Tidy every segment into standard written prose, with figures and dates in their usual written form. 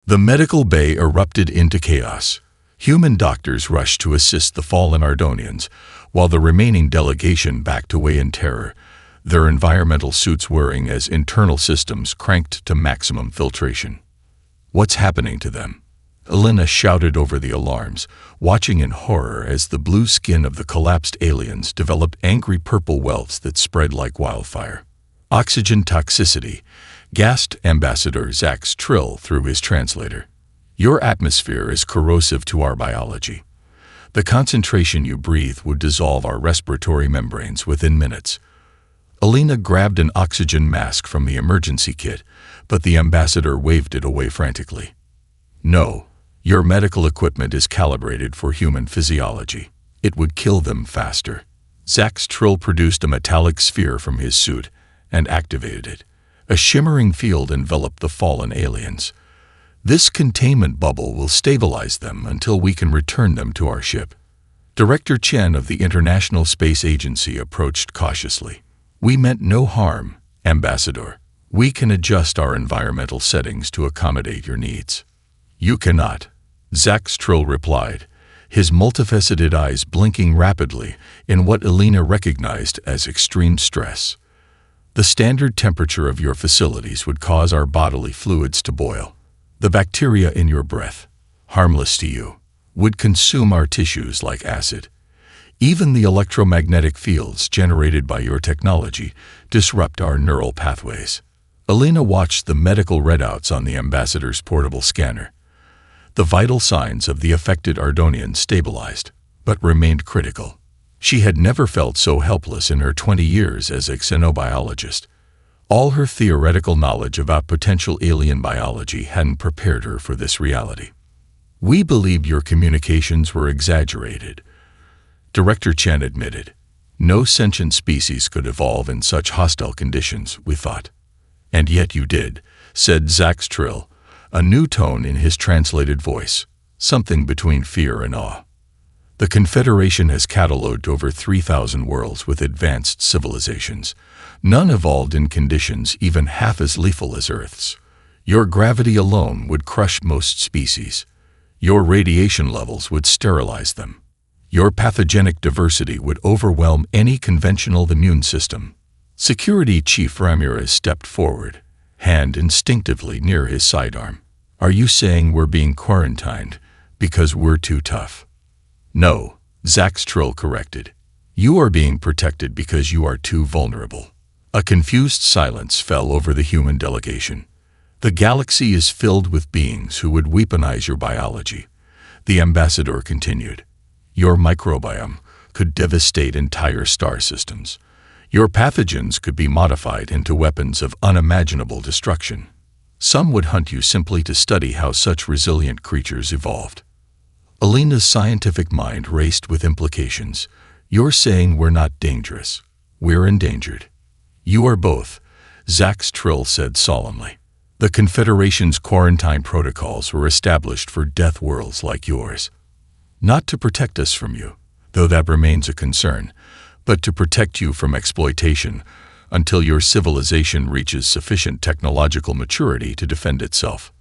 The medical bay erupted into chaos. Human doctors rushed to assist the fallen Ardonians, while the remaining delegation backed away in terror, their environmental suits whirring as internal systems cranked to maximum filtration. "What's happening to them?" Elena shouted over the alarms, watching in horror as the blue skin of the collapsed aliens developed angry purple welts that spread like wildfire. "Oxygen toxicity," gasped Ambassador Zax Trill through his translator. "Your atmosphere is corrosive to our biology. The concentration you breathe would dissolve our respiratory membranes within minutes." Elena grabbed an oxygen mask from the emergency kit, but the ambassador waved it away frantically. "No, your medical equipment is calibrated for human physiology. It would kill them faster." Zax Trill produced a metallic sphere from his suit and activated it. A shimmering field enveloped the fallen aliens. "This containment bubble will stabilize them until we can return them to our ship." Director Chen of the International Space Agency approached cautiously. "We meant no harm, Ambassador. We can adjust our environmental settings to accommodate your needs." "You cannot," Zax Trill replied, his multifaceted eyes blinking rapidly in what Elena recognized as extreme stress. "The standard temperature of your facilities would cause our bodily fluids to boil. The bacteria in your breath, harmless to you, would consume our tissues like acid. Even the electromagnetic fields generated by your technology disrupt our neural pathways." Elena watched the medical readouts on the ambassador's portable scanner. The vital signs of the affected Ardonian stabilized, but remained critical. She had never felt so helpless in her 20 years as a xenobiologist. All her theoretical knowledge about potential alien biology hadn't prepared her for this reality. "We believed your communications were exaggerated," Director Chen admitted. "No sentient species could evolve in such hostile conditions, we thought." "And yet you did," said Zax Trill, a new tone in his translated voice, something between fear and awe. "The Confederation has catalogued over 3,000 worlds with advanced civilizations. None evolved in conditions even half as lethal as Earth's. Your gravity alone would crush most species. Your radiation levels would sterilize them. Your pathogenic diversity would overwhelm any conventional immune system." Security Chief Ramirez stepped forward, hand instinctively near his sidearm. "Are you saying we're being quarantined because we're too tough?" "No," Zax Trill corrected. "You are being protected because you are too vulnerable." A confused silence fell over the human delegation. "The galaxy is filled with beings who would weaponize your biology," the ambassador continued. "Your microbiome could devastate entire star systems. Your pathogens could be modified into weapons of unimaginable destruction. Some would hunt you simply to study how such resilient creatures evolved." Elena's scientific mind raced with implications. "You're saying we're not dangerous. We're endangered." "You are both," Zax Trill said solemnly. "The Confederation's quarantine protocols were established for death worlds like yours. Not to protect us from you, though that remains a concern, but to protect you from exploitation until your civilization reaches sufficient technological maturity to defend itself."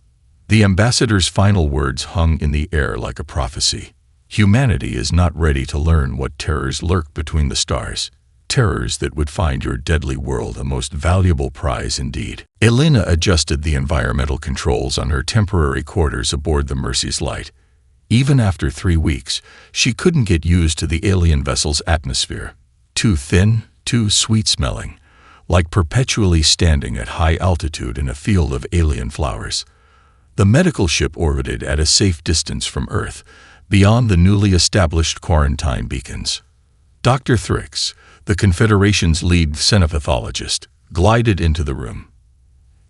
The ambassador's final words hung in the air like a prophecy. Humanity is not ready to learn what terrors lurk between the stars, terrors that would find your deadly world a most valuable prize indeed. Elena adjusted the environmental controls on her temporary quarters aboard the Mercy's Light. Even after 3 weeks, she couldn't get used to the alien vessel's atmosphere. Too thin, too sweet-smelling, like perpetually standing at high altitude in a field of alien flowers. The medical ship orbited at a safe distance from Earth, beyond the newly established quarantine beacons. Dr. Thrix, the Confederation's lead xenopathologist, glided into the room.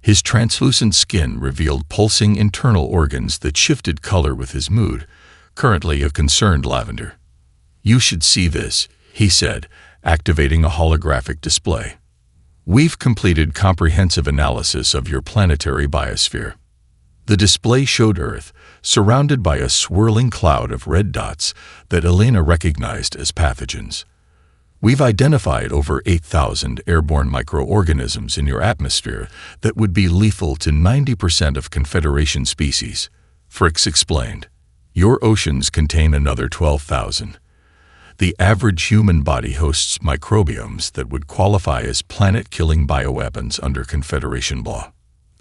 His translucent skin revealed pulsing internal organs that shifted color with his mood, currently a concerned lavender. "You should see this," he said, activating a holographic display. "We've completed comprehensive analysis of your planetary biosphere." The display showed Earth, surrounded by a swirling cloud of red dots that Elena recognized as pathogens. We've identified over 8,000 airborne microorganisms in your atmosphere that would be lethal to 90% of Confederation species, Fricks explained. Your oceans contain another 12,000. The average human body hosts microbiomes that would qualify as planet-killing bioweapons under Confederation law.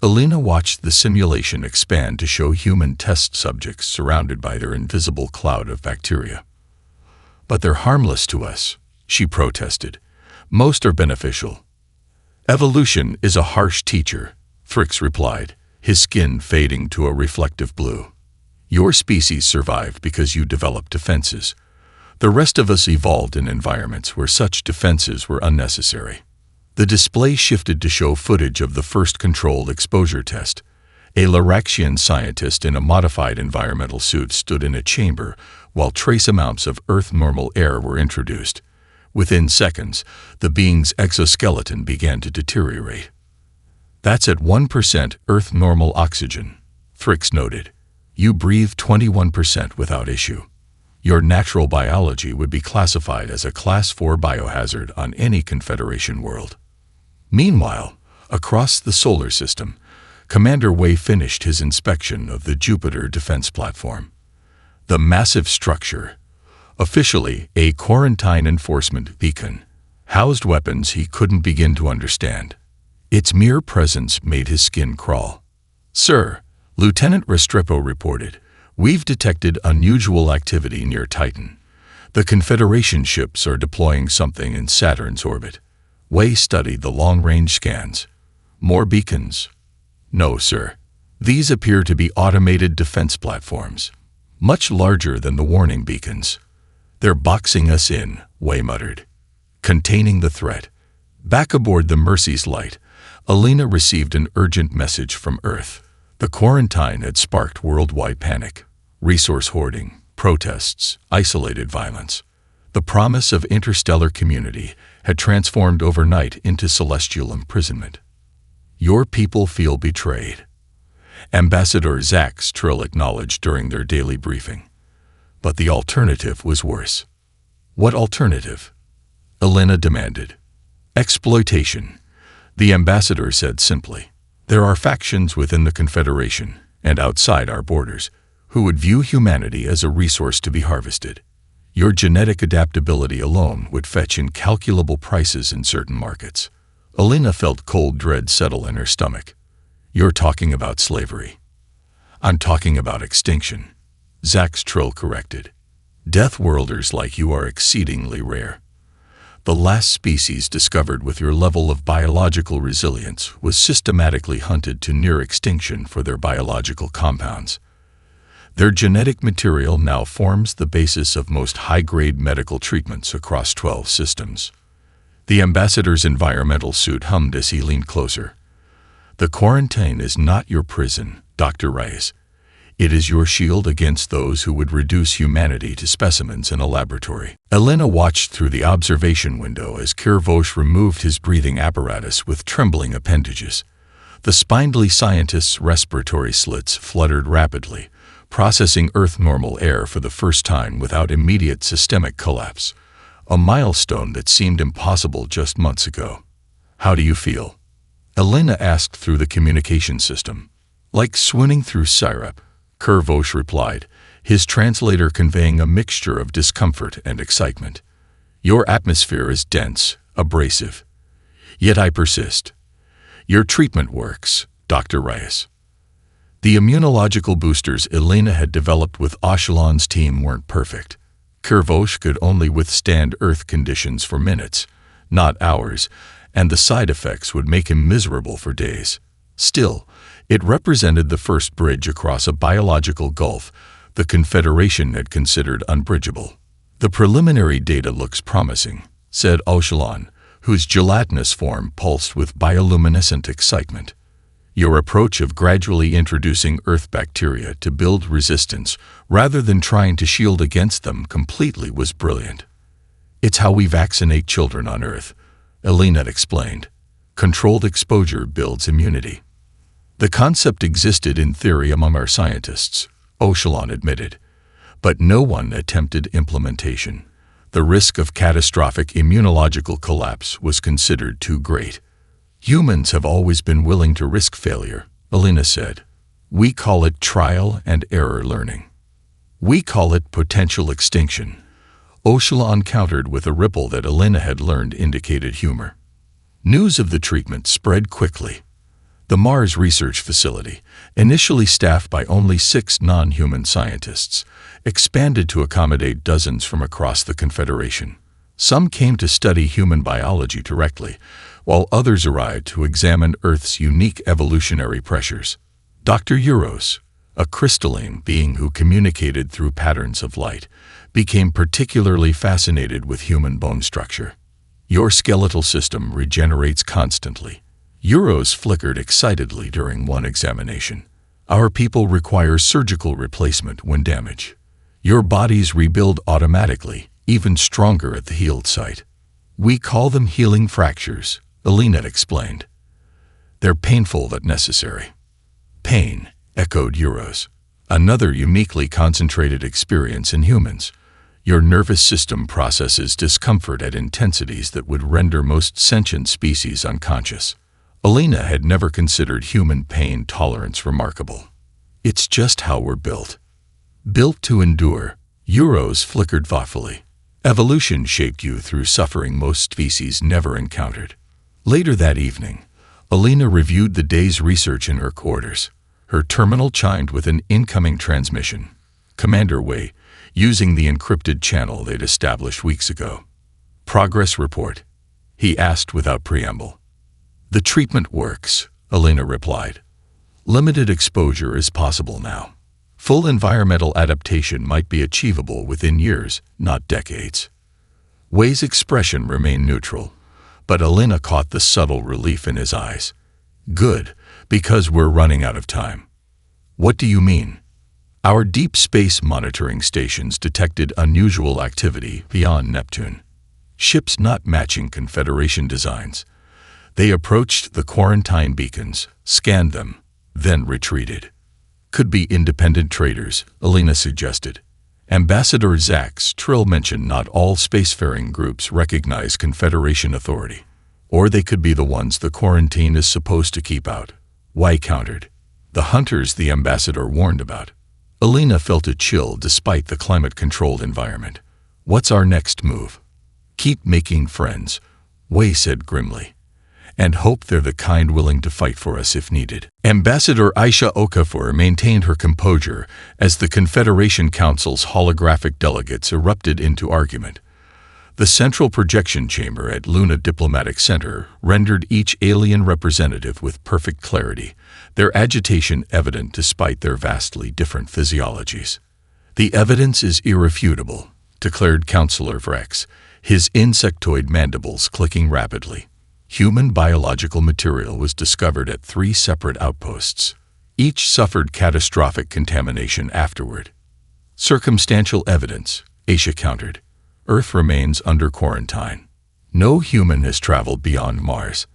Elena watched the simulation expand to show human test subjects surrounded by their invisible cloud of bacteria. But they're harmless to us, she protested. Most are beneficial. Evolution is a harsh teacher, Fricks replied, his skin fading to a reflective blue. Your species survived because you developed defenses. The rest of us evolved in environments where such defenses were unnecessary. The display shifted to show footage of the first controlled exposure test. A Laraxian scientist in a modified environmental suit stood in a chamber while trace amounts of Earth-normal air were introduced. Within seconds, the being's exoskeleton began to deteriorate. That's at 1% Earth-normal oxygen, Fricks noted. You breathe 21% without issue. Your natural biology would be classified as a Class 4 biohazard on any Confederation world. Meanwhile, across the solar system, Commander Wei finished his inspection of the Jupiter defense platform. The massive structure, officially a quarantine enforcement beacon, housed weapons he couldn't begin to understand. Its mere presence made his skin crawl. Sir, Lieutenant Restrepo reported, we've detected unusual activity near Titan. The Confederation ships are deploying something in Saturn's orbit. Wei studied the long-range scans. More beacons? No, sir. These appear to be automated defense platforms, much larger than the warning beacons. They're boxing us in, Wei muttered. Containing the threat. Back aboard the Mercy's light, Elena received an urgent message from Earth. The quarantine had sparked worldwide panic, resource hoarding, protests, isolated violence. The promise of interstellar community had transformed overnight into celestial imprisonment. Your people feel betrayed, Ambassador Zax Trill acknowledged during their daily briefing. But the alternative was worse. What alternative? Elena demanded. Exploitation, the ambassador said simply. There are factions within the Confederation and outside our borders who would view humanity as a resource to be harvested. Your genetic adaptability alone would fetch incalculable prices in certain markets. Elena felt cold dread settle in her stomach. You're talking about slavery. I'm talking about extinction, Zax Trill corrected. Death worlders like you are exceedingly rare. The last species discovered with your level of biological resilience was systematically hunted to near extinction for their biological compounds. Their genetic material now forms the basis of most high-grade medical treatments across 12 systems. The ambassador's environmental suit hummed as he leaned closer. The quarantine is not your prison, Dr. Reyes. It is your shield against those who would reduce humanity to specimens in a laboratory. Elena watched through the observation window as Kirvosh removed his breathing apparatus with trembling appendages. The spindly scientist's respiratory slits fluttered rapidly, processing Earth-normal air for the first time without immediate systemic collapse, a milestone that seemed impossible just months ago. How do you feel? Elena asked through the communication system. Like swimming through syrup, Kirvosh replied, his translator conveying a mixture of discomfort and excitement. Your atmosphere is dense, abrasive. Yet I persist. Your treatment works, Dr. Reyes. The immunological boosters Elena had developed with Oshalon's team weren't perfect. Kirvosh could only withstand Earth conditions for minutes, not hours, and the side effects would make him miserable for days. Still, it represented the first bridge across a biological gulf the Confederation had considered unbridgeable. The preliminary data looks promising, said Oshalon, whose gelatinous form pulsed with bioluminescent excitement. Your approach of gradually introducing Earth bacteria to build resistance rather than trying to shield against them completely was brilliant. It's how we vaccinate children on Earth, Elena explained. Controlled exposure builds immunity. The concept existed in theory among our scientists, Oshalon admitted, but no one attempted implementation. The risk of catastrophic immunological collapse was considered too great. Humans have always been willing to risk failure, Alina said. We call it trial and error learning. We call it potential extinction. Oshalon countered with a ripple that Alina had learned indicated humor. News of the treatment spread quickly. The Mars Research Facility, initially staffed by only 6 non-human scientists, expanded to accommodate dozens from across the Confederation. Some came to study human biology directly, while others arrived to examine Earth's unique evolutionary pressures. Dr. Euros, a crystalline being who communicated through patterns of light, became particularly fascinated with human bone structure. Your skeletal system regenerates constantly. Euros flickered excitedly during one examination. Our people require surgical replacement when damaged. Your bodies rebuild automatically, even stronger at the healed site. We call them healing fractures, Alina explained. They're painful but necessary. Pain, echoed Euros. Another uniquely concentrated experience in humans. Your nervous system processes discomfort at intensities that would render most sentient species unconscious. Alina had never considered human pain tolerance remarkable. It's just how we're built. Built to endure, Euros flickered thoughtfully. Evolution shaped you through suffering most species never encountered. Later that evening, Alina reviewed the day's research in her quarters. Her terminal chimed with an incoming transmission. Commander Wei, using the encrypted channel they'd established weeks ago. Progress report, he asked without preamble. The treatment works, Alina replied. Limited exposure is possible now. Full environmental adaptation might be achievable within years, not decades. Wei's expression remained neutral, but Alina caught the subtle relief in his eyes. Good, because we're running out of time. What do you mean? Our deep space monitoring stations detected unusual activity beyond Neptune. Ships not matching Confederation designs. They approached the quarantine beacons, scanned them, then retreated. Could be independent traders, Alina suggested. Ambassador Zax Trill mentioned not all spacefaring groups recognize Confederation authority. Or they could be the ones the quarantine is supposed to keep out. Wei countered. The hunters the ambassador warned about. Alina felt a chill despite the climate-controlled environment. What's our next move? Keep making friends, Wei said grimly. And hope they're the kind willing to fight for us if needed. Ambassador Aisha Okafor maintained her composure as the Confederation Council's holographic delegates erupted into argument. The central projection chamber at Luna Diplomatic Center rendered each alien representative with perfect clarity, their agitation evident despite their vastly different physiologies. The evidence is irrefutable, declared Councillor Vrex, his insectoid mandibles clicking rapidly. Human biological material was discovered at 3 separate outposts. Each suffered catastrophic contamination afterward. Circumstantial evidence, Aisha countered. Earth remains under quarantine. No human has traveled beyond Mars.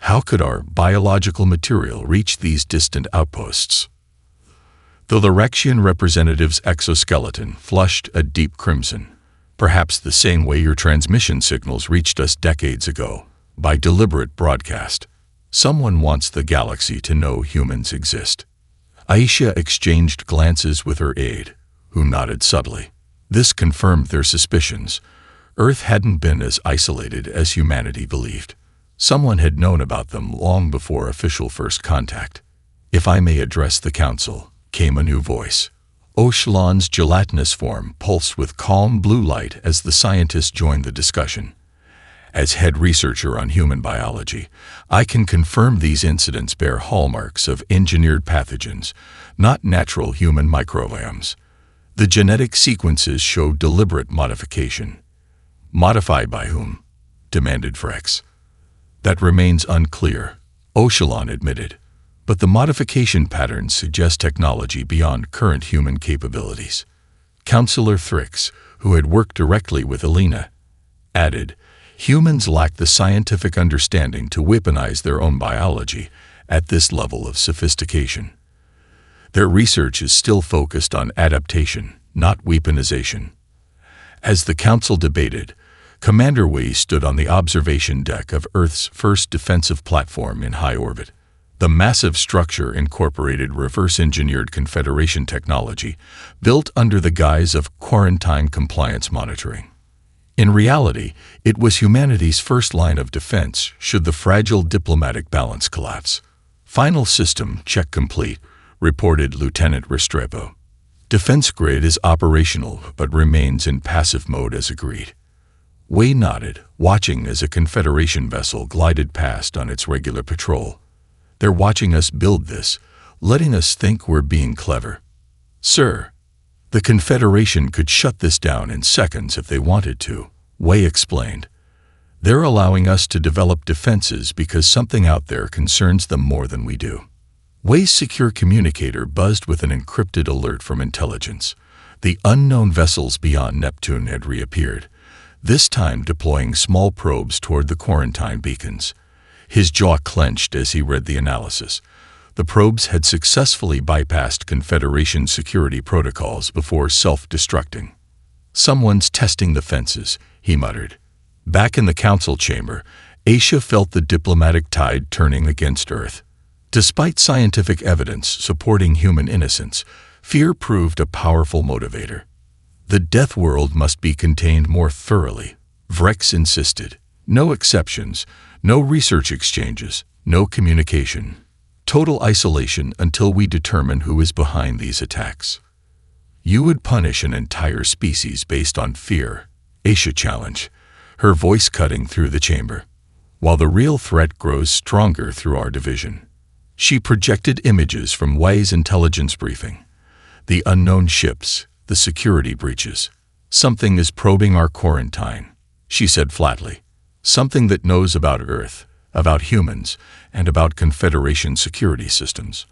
How could our biological material reach these distant outposts? The Lorexian representative's exoskeleton flushed a deep crimson, perhaps the same way your transmission signals reached us decades ago. By deliberate broadcast. Someone wants the galaxy to know humans exist. Aisha exchanged glances with her aide, who nodded subtly. This confirmed their suspicions. Earth hadn't been as isolated as humanity believed. Someone had known about them long before official first contact. If I may address the council, came a new voice. Oshalon's gelatinous form pulsed with calm blue light as the scientist joined the discussion. As head researcher on human biology, I can confirm these incidents bear hallmarks of engineered pathogens, not natural human microbiomes. The genetic sequences show deliberate modification. Modified by whom? Demanded Vrex. That remains unclear, Oshalon admitted, but the modification patterns suggest technology beyond current human capabilities. Councillor Thrix, who had worked directly with Alina, added, humans lack the scientific understanding to weaponize their own biology at this level of sophistication. Their research is still focused on adaptation, not weaponization. As the council debated, Commander Wei stood on the observation deck of Earth's first defensive platform in high orbit. The massive structure incorporated reverse-engineered Confederation technology built under the guise of quarantine compliance monitoring. In reality, it was humanity's first line of defense should the fragile diplomatic balance collapse. Final system check complete, reported Lieutenant Restrepo. Defense grid is operational but remains in passive mode as agreed. Wei nodded, watching as a Confederation vessel glided past on its regular patrol. They're watching us build this, letting us think we're being clever. Sir, the Confederation could shut this down in seconds if they wanted to, Wei explained. They're allowing us to develop defenses because something out there concerns them more than we do. Wei's secure communicator buzzed with an encrypted alert from intelligence. The unknown vessels beyond Neptune had reappeared, this time deploying small probes toward the quarantine beacons. His jaw clenched as he read the analysis. The probes had successfully bypassed Confederation security protocols before self-destructing. Someone's testing the fences, he muttered. Back in the council chamber, Asia felt the diplomatic tide turning against Earth. Despite scientific evidence supporting human innocence, fear proved a powerful motivator. The death world must be contained more thoroughly, Vrex insisted. No exceptions, no research exchanges, no communication. Total isolation until we determine who is behind these attacks. You would punish an entire species based on fear, Asia challenged, her voice cutting through the chamber, while the real threat grows stronger through our division. She projected images from Wei's intelligence briefing. The unknown ships, the security breaches. Something is probing our quarantine, she said flatly. Something that knows about Earth, about humans, and about Confederation security systems.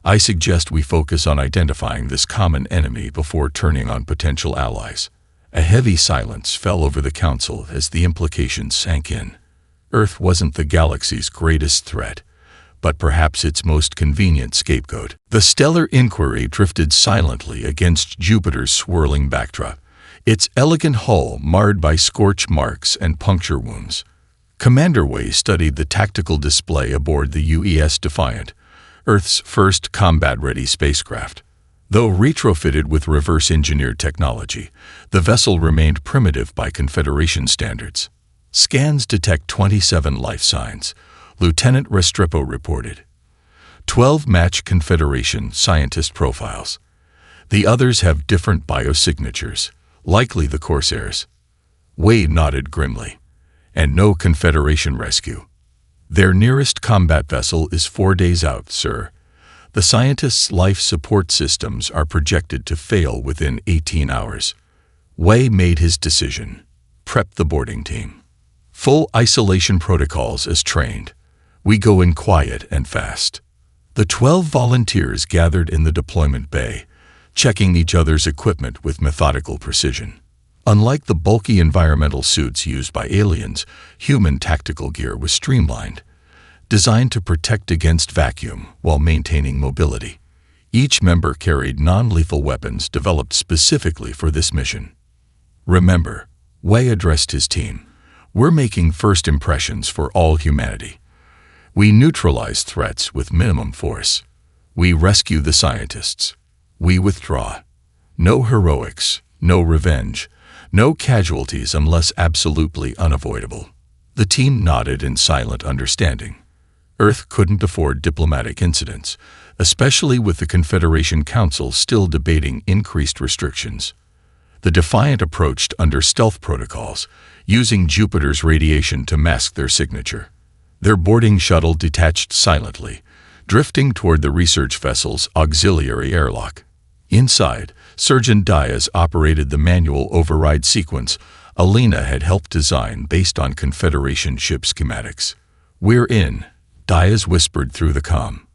I suggest we focus on identifying this common enemy before turning on potential allies. A heavy silence fell over the council as the implications sank in. Earth wasn't the galaxy's greatest threat, but perhaps its most convenient scapegoat. The stellar inquiry drifted silently against Jupiter's swirling backdrop, its elegant hull marred by scorch marks and puncture wounds. Commander Wei studied the tactical display aboard the UES Defiant, Earth's first combat-ready spacecraft. Though retrofitted with reverse-engineered technology, the vessel remained primitive by Confederation standards. Scans detect 27 life signs, Lieutenant Restrepo reported. 12 match Confederation scientist profiles. The others have different biosignatures, likely the Corsairs. Wei nodded grimly. And no Confederation rescue. Their nearest combat vessel is 4 days out, sir. The scientists' life support systems are projected to fail within 18 hours. Wei made his decision. Prep the boarding team. Full isolation protocols as trained. We go in quiet and fast. The 12 volunteers gathered in the deployment bay, checking each other's equipment with methodical precision. Unlike the bulky environmental suits used by aliens, human tactical gear was streamlined, designed to protect against vacuum while maintaining mobility. Each member carried non-lethal weapons developed specifically for this mission. Remember, Wei addressed his team, we're making first impressions for all humanity. We neutralize threats with minimum force. We rescue the scientists. We withdraw. No heroics, no revenge. No casualties unless absolutely unavoidable. The team nodded in silent understanding. Earth couldn't afford diplomatic incidents, especially with the Confederation Council still debating increased restrictions. The Defiant approached under stealth protocols, using Jupiter's radiation to mask their signature. Their boarding shuttle detached silently, drifting toward the research vessel's auxiliary airlock. Inside, Surgeon Diaz operated the manual override sequence Alina had helped design based on Confederation ship schematics. We're in, Diaz whispered through the comm.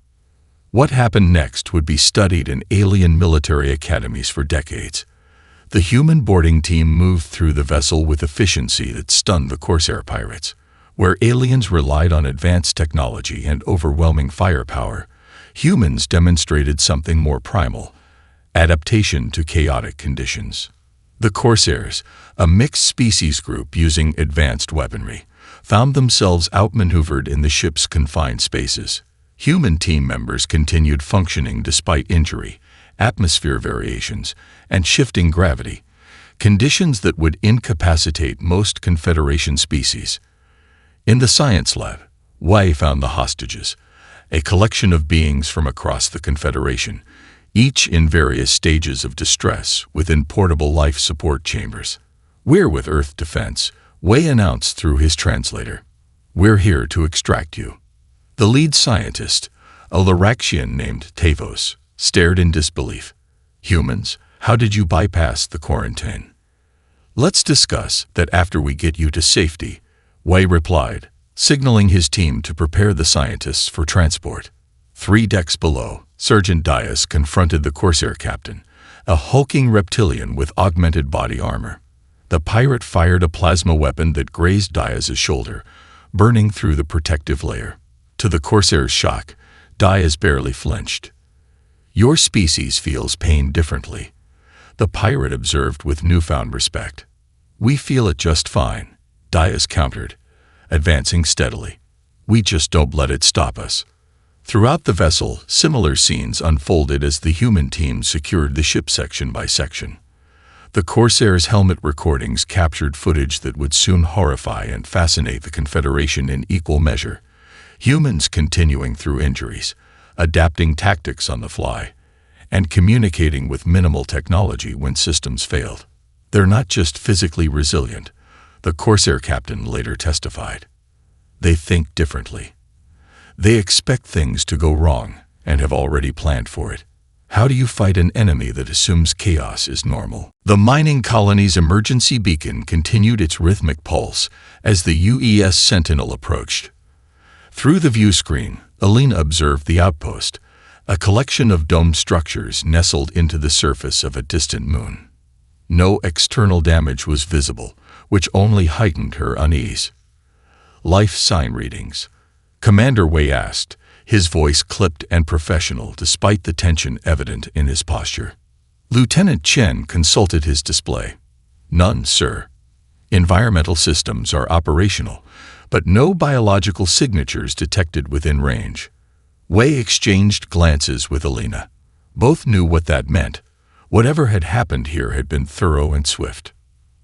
What happened next would be studied in alien military academies for decades. The human boarding team moved through the vessel with efficiency that stunned the Corsair pirates. Where aliens relied on advanced technology and overwhelming firepower, humans demonstrated something more primal. Adaptation to chaotic conditions. The Corsairs, a mixed species group using advanced weaponry, found themselves outmaneuvered in the ship's confined spaces. Human team members continued functioning despite injury, atmosphere variations, and shifting gravity, conditions that would incapacitate most Confederation species. In the science lab, Wei found the hostages, a collection of beings from across the Confederation, each in various stages of distress within portable life support chambers. "We're with Earth Defense," Wei announced through his translator. "We're here to extract you." The lead scientist, a Laraxian named Tavos, stared in disbelief. "Humans, how did you bypass the quarantine?" "Let's discuss that after we get you to safety," Wei replied, signaling his team to prepare the scientists for transport. 3 decks below, Sergeant Dias confronted the Corsair captain, a hulking reptilian with augmented body armor. The pirate fired a plasma weapon that grazed Dias's shoulder, burning through the protective layer. To the Corsair's shock, Dias barely flinched. "Your species feels pain differently," the pirate observed with newfound respect. "We feel it just fine," Dias countered, advancing steadily. "We just don't let it stop us." Throughout the vessel, similar scenes unfolded as the human team secured the ship section by section. The Corsair's helmet recordings captured footage that would soon horrify and fascinate the Confederation in equal measure. Humans continuing through injuries, adapting tactics on the fly, and communicating with minimal technology when systems failed. "They're not just physically resilient," the Corsair captain later testified. "They think differently. They expect things to go wrong and have already planned for it. How do you fight an enemy that assumes chaos is normal?" The mining colony's emergency beacon continued its rhythmic pulse as the UES Sentinel approached. Through the view screen, Alina observed the outpost, a collection of domed structures nestled into the surface of a distant moon. No external damage was visible, which only heightened her unease. "Life sign readings?" Commander Wei asked, his voice clipped and professional despite the tension evident in his posture. Lieutenant Chen consulted his display. "None, sir. Environmental systems are operational, but no biological signatures detected within range." Wei exchanged glances with Alina. Both knew what that meant. Whatever had happened here had been thorough and swift.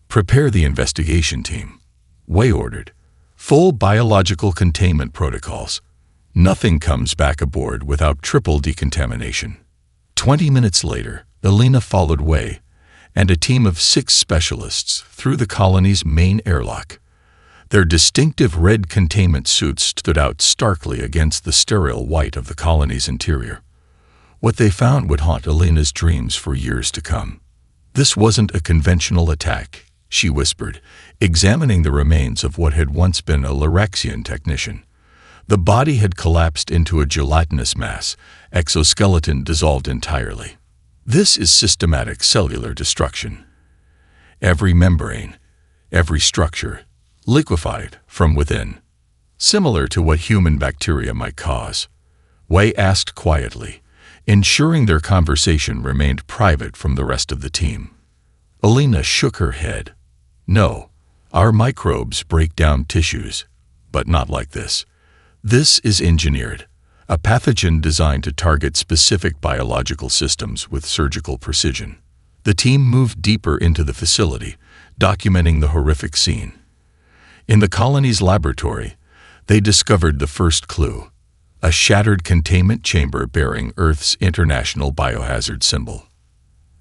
"Prepare the investigation team," Wei ordered. "Full biological containment protocols. Nothing comes back aboard without triple decontamination." 20 minutes later, Alina followed Wei and a team of 6 specialists through the colony's main airlock. Their distinctive red containment suits stood out starkly against the sterile white of the colony's interior. What they found would haunt Alina's dreams for years to come. "This wasn't a conventional attack," she whispered, examining the remains of what had once been a Laraxian technician. The body had collapsed into a gelatinous mass, exoskeleton dissolved entirely. "This is systematic cellular destruction. Every membrane, every structure, liquefied from within. Similar to what human bacteria might cause," Wei asked quietly, ensuring their conversation remained private from the rest of the team. Alina shook her head. "No, our microbes break down tissues, but not like this. This is engineered, a pathogen designed to target specific biological systems with surgical precision." The team moved deeper into the facility, documenting the horrific scene. In the colony's laboratory, they discovered the first clue, a shattered containment chamber bearing Earth's international biohazard symbol.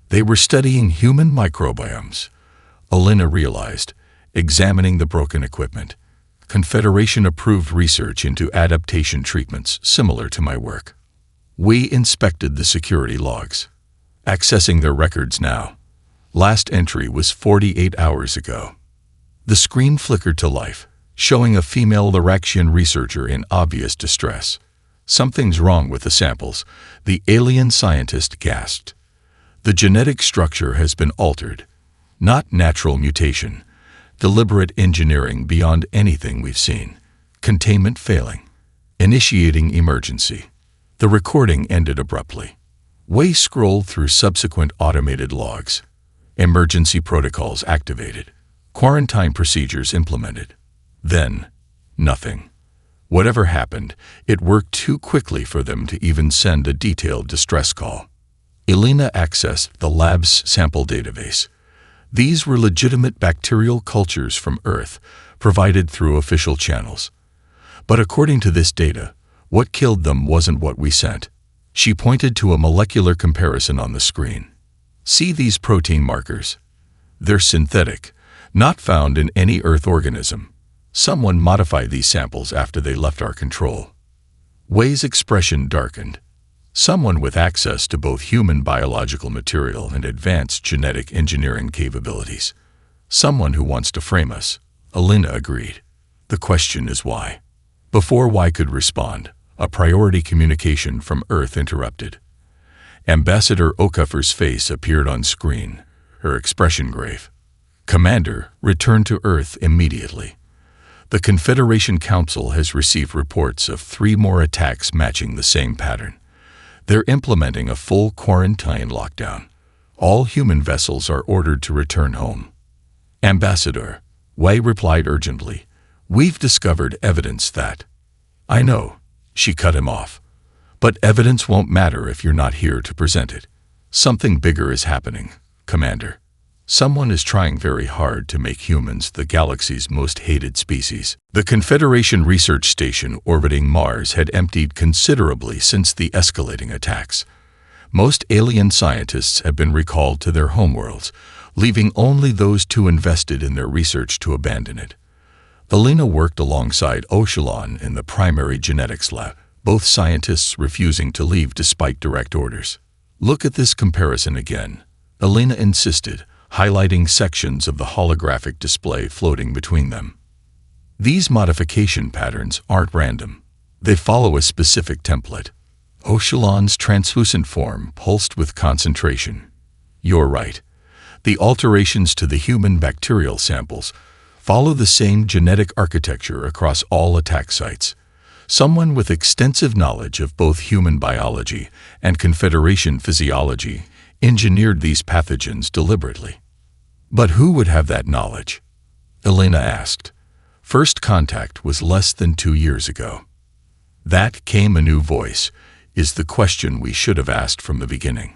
They were studying human microbiomes, Alina realized, examining the broken equipment. Confederation-approved research into adaptation treatments similar to my work. We inspected the security logs. Accessing their records now. Last entry was 48 hours ago. The screen flickered to life, showing a female Laraxian researcher in obvious distress. "Something's wrong with the samples," the alien scientist gasped. "The genetic structure has been altered. Not natural mutation. Deliberate engineering beyond anything we've seen. Containment failing. Initiating emergency." The recording ended abruptly. Wei scrolled through subsequent automated logs. Emergency protocols activated. Quarantine procedures implemented. Then, nothing. Whatever happened, it worked too quickly for them to even send a detailed distress call. Elena accessed the lab's sample database. These were legitimate bacterial cultures from Earth, provided through official channels. But according to this data, what killed them wasn't what we sent. She pointed to a molecular comparison on the screen. See these protein markers? They're synthetic, not found in any Earth organism. Someone modified these samples after they left our control. Wei's expression darkened. Someone with access to both human biological material and advanced genetic engineering capabilities. Someone who wants to frame us. Elena agreed. The question is why. Before Y could respond, a priority communication from Earth interrupted. Ambassador Okafor's face appeared on screen, her expression grave. Commander, return to Earth immediately. The Confederation Council has received reports of 3 more attacks matching the same pattern. They're implementing a full quarantine lockdown. All human vessels are ordered to return home. Ambassador, Wei replied urgently, we've discovered evidence that... I know, she cut him off. But evidence won't matter if you're not here to present it. Something bigger is happening, Commander. Someone is trying very hard to make humans the galaxy's most hated species. The Confederation research station orbiting Mars had emptied considerably since the escalating attacks. Most alien scientists have been recalled to their homeworlds, leaving only those too invested in their research to abandon it. Elena worked alongside Oshalon in the primary genetics lab, both scientists refusing to leave despite direct orders. Look at this comparison again, Elena insisted, highlighting sections of the holographic display floating between them. These modification patterns aren't random. They follow a specific template. Oshalon's translucent form pulsed with concentration. You're right. The alterations to the human bacterial samples follow the same genetic architecture across all attack sites. Someone with extensive knowledge of both human biology and Confederation physiology engineered these pathogens deliberately. But who would have that knowledge? Elena asked. First contact was less than 2 years ago. That came a new voice, is the question we should have asked from the beginning.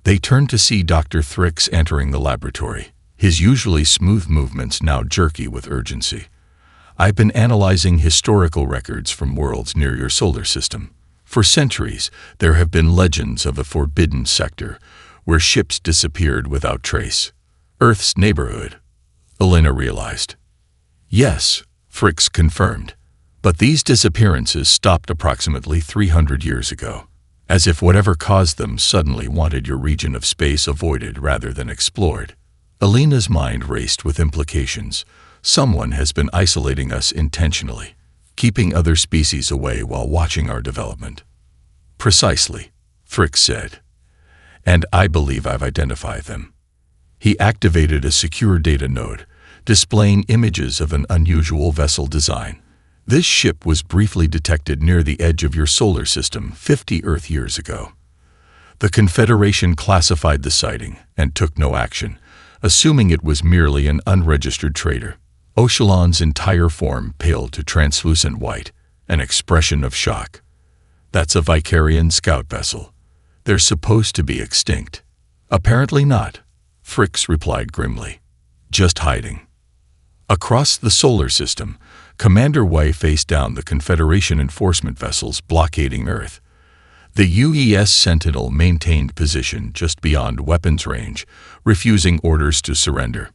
They turned to see Dr. Thrix entering the laboratory, his usually smooth movements now jerky with urgency. I've been analyzing historical records from worlds near your solar system. For centuries, there have been legends of a forbidden sector, where ships disappeared without trace. Earth's neighborhood, Elena realized. Yes, Thrix confirmed. But these disappearances stopped approximately 300 years ago, as if whatever caused them suddenly wanted your region of space avoided rather than explored. Elena's mind raced with implications. Someone has been isolating us intentionally, keeping other species away while watching our development. Precisely, Thrix said. And I believe I've identified them. He activated a secure data node, displaying images of an unusual vessel design. This ship was briefly detected near the edge of your solar system 50 Earth years ago. The Confederation classified the sighting and took no action, assuming it was merely an unregistered trader. Oshalon's entire form paled to translucent white, an expression of shock. That's a Vicarian scout vessel. They're supposed to be extinct. Apparently not, Thrix replied grimly. Just hiding. Across the solar system, Commander Wei faced down the Confederation enforcement vessels blockading Earth. The UES Sentinel maintained position just beyond weapons range, refusing orders to surrender.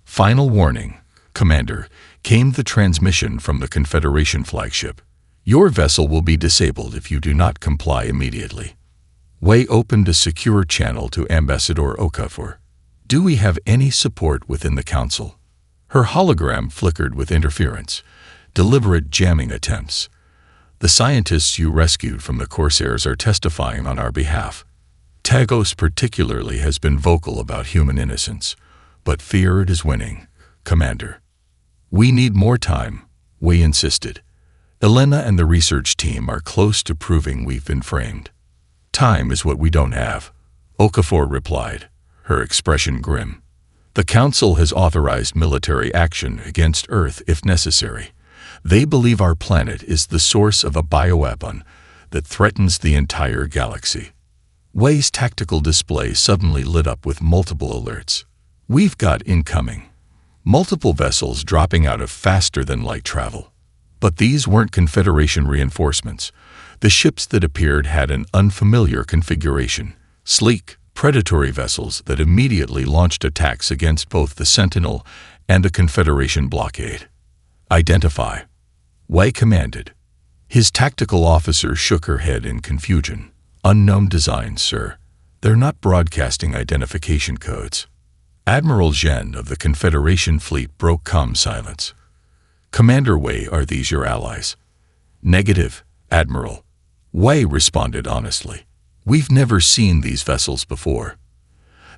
Final warning, Commander, came the transmission from the Confederation flagship. Your vessel will be disabled if you do not comply immediately. Wei opened a secure channel to Ambassador Okafor. Do we have any support within the Council? Her hologram flickered with interference, deliberate jamming attempts. The scientists you rescued from the Corsairs are testifying on our behalf. Tagos particularly has been vocal about human innocence, but fear is winning, Commander. We need more time, Wei insisted. Elena and the research team are close to proving we've been framed. Time is what we don't have, Okafor replied, her expression grim. "The Council has authorized military action against Earth if necessary. They believe our planet is the source of a bioweapon that threatens the entire galaxy." Wei's tactical display suddenly lit up with multiple alerts. "We've got incoming." Multiple vessels dropping out of faster-than-light travel. But these weren't Confederation reinforcements. The ships that appeared had an unfamiliar configuration. Sleek, predatory vessels that immediately launched attacks against both the Sentinel and the Confederation blockade. "Identify," Wei commanded. His tactical officer shook her head in confusion. "Unknown designs, sir. They're not broadcasting identification codes." Admiral Zhen of the Confederation fleet broke calm silence. "Commander Wei, are these your allies?" "Negative, Admiral." Wei responded honestly. "We've never seen these vessels before."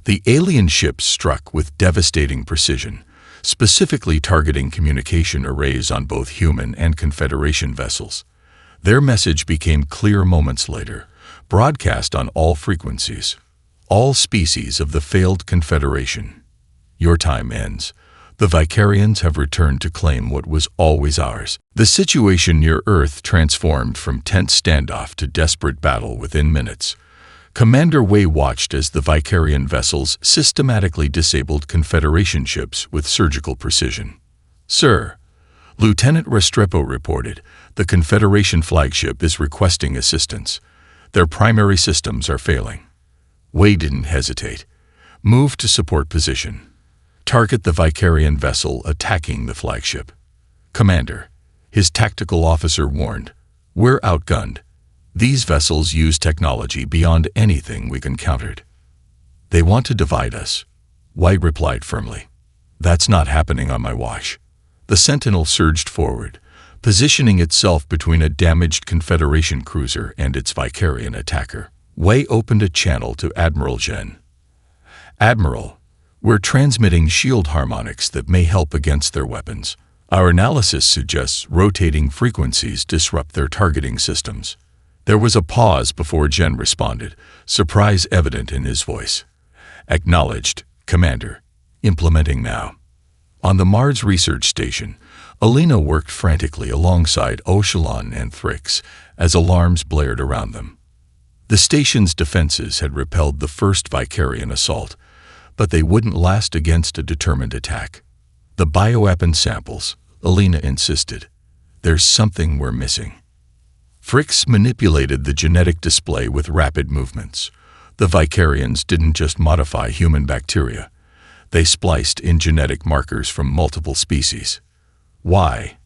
The alien ships struck with devastating precision, specifically targeting communication arrays on both human and Confederation vessels. Their message became clear moments later, broadcast on all frequencies. "All species of the failed Confederation. Your time ends. The Vicarians have returned to claim what was always ours." The situation near Earth transformed from tense standoff to desperate battle within minutes. Commander Wei watched as the Vicarian vessels systematically disabled Confederation ships with surgical precision. "Sir," Lieutenant Restrepo reported, "the Confederation flagship is requesting assistance. Their primary systems are failing." Wei didn't hesitate. "Move to support position. Target the Vicarian vessel attacking the flagship." "Commander," his tactical officer warned, "we're outgunned. These vessels use technology beyond anything we've encountered." "They want to divide us," Wei replied firmly. "That's not happening on my watch." The Sentinel surged forward, positioning itself between a damaged Confederation cruiser and its Vicarian attacker. Wei opened a channel to Admiral Zhen. "Admiral, we're transmitting shield harmonics that may help against their weapons. Our analysis suggests rotating frequencies disrupt their targeting systems." There was a pause before Zhen responded, surprise evident in his voice. "Acknowledged, Commander. Implementing now." On the Mars research station, Alina worked frantically alongside Oshalon and Thrix as alarms blared around them. The station's defenses had repelled the first Vicarian assault, but they wouldn't last against a determined attack. "The bioweapon samples," Alina insisted. "There's something we're missing." Thrix manipulated the genetic display with rapid movements. The Vicarians didn't just modify human bacteria. They spliced in genetic markers from multiple species. Why?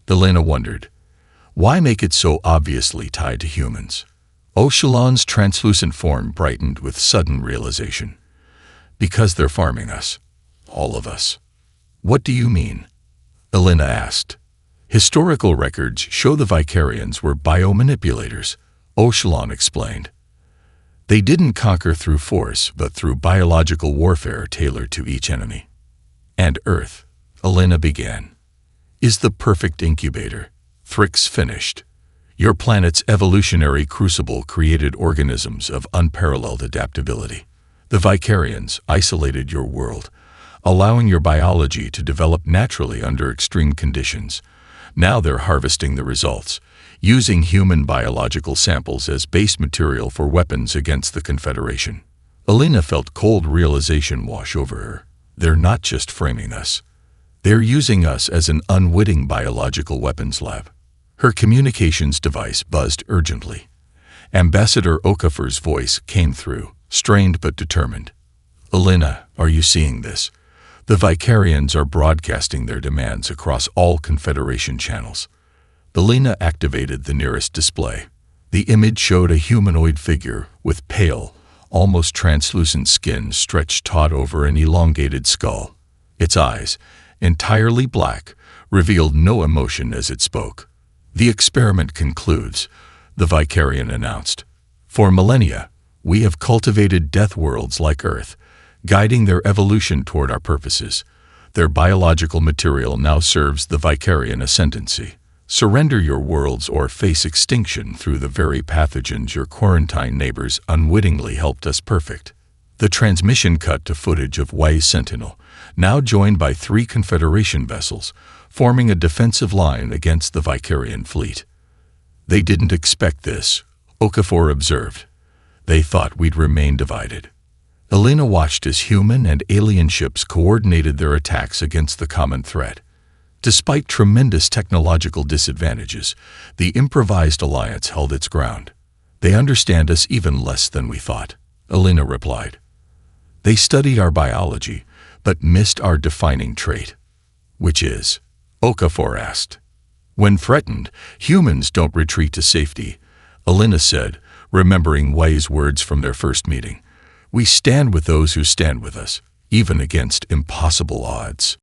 Alina wondered. Why make it so obviously tied to humans? Oshalon's translucent form brightened with sudden realization. "Because they're farming us. All of us." "What do you mean?" Alina asked. "Historical records show the Vicarians were biomanipulators," Oshalon explained. "They didn't conquer through force, but through biological warfare tailored to each enemy." "And Earth," Alina began, "is the perfect incubator," Thrix finished. "Your planet's evolutionary crucible created organisms of unparalleled adaptability. The Vicarians isolated your world, allowing your biology to develop naturally under extreme conditions. Now they're harvesting the results, using human biological samples as base material for weapons against the Confederation." Alina felt cold realization wash over her. They're not just framing us. They're using us as an unwitting biological weapons lab. Her communications device buzzed urgently. Ambassador Okafor's voice came through, strained but determined. "Alina, are you seeing this? The Vicarians are broadcasting their demands across all Confederation channels." Alina activated the nearest display. The image showed a humanoid figure with pale, almost translucent skin stretched taut over an elongated skull. Its eyes, entirely black, revealed no emotion as it spoke. "The experiment concludes," the Vicarian announced. "For millennia, we have cultivated death worlds like Earth, guiding their evolution toward our purposes. Their biological material now serves the Vicarian ascendancy. Surrender your worlds or face extinction through the very pathogens your quarantine neighbors unwittingly helped us perfect." The transmission cut to footage of Wei's Sentinel, now joined by 3 Confederation vessels, forming a defensive line against the Vicarian fleet. "They didn't expect this," Okafor observed. "They thought we'd remain divided." Elena watched as human and alien ships coordinated their attacks against the common threat. Despite tremendous technological disadvantages, the improvised alliance held its ground. "They understand us even less than we thought," Elena replied. "They studied our biology, but missed our defining trait." "Which is?" Okafor asked. "When threatened, humans don't retreat to safety," Elena said, remembering Wei's words from their first meeting. "We stand with those who stand with us, even against impossible odds."